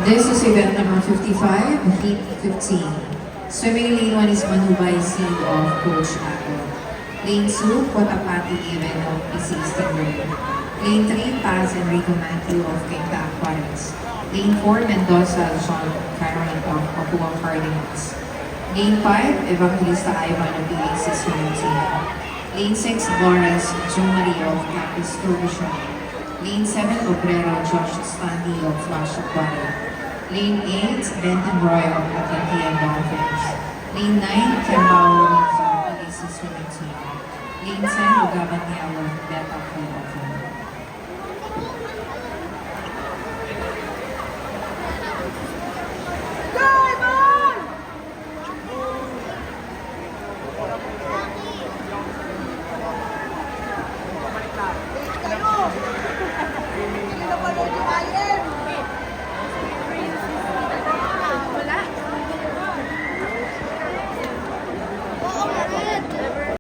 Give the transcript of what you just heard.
This is event number 55, heat 15. Swimming lane 1 is Manubay C of Coach Ako. Lane 2, Potapati event of PC Stingray. Lane 3, Paz Enrico Matthew of Quinta Aquarius. Lane 4, Mendoza Sean Caroline of Papua Cardinals. Lane 5, Evangelista Ivan of PAC Swimming Team. Lane 6, Flores Jumari of Campus Provision. Lane 7, Obrero Josh Stanley of Flash Aquarium. Lane 8, Benton Roy of Atlantean Dolphins. Lane 9, Kembao of PAC Swimming Team. Lane 10, Ugaban Niel of Beta Pool of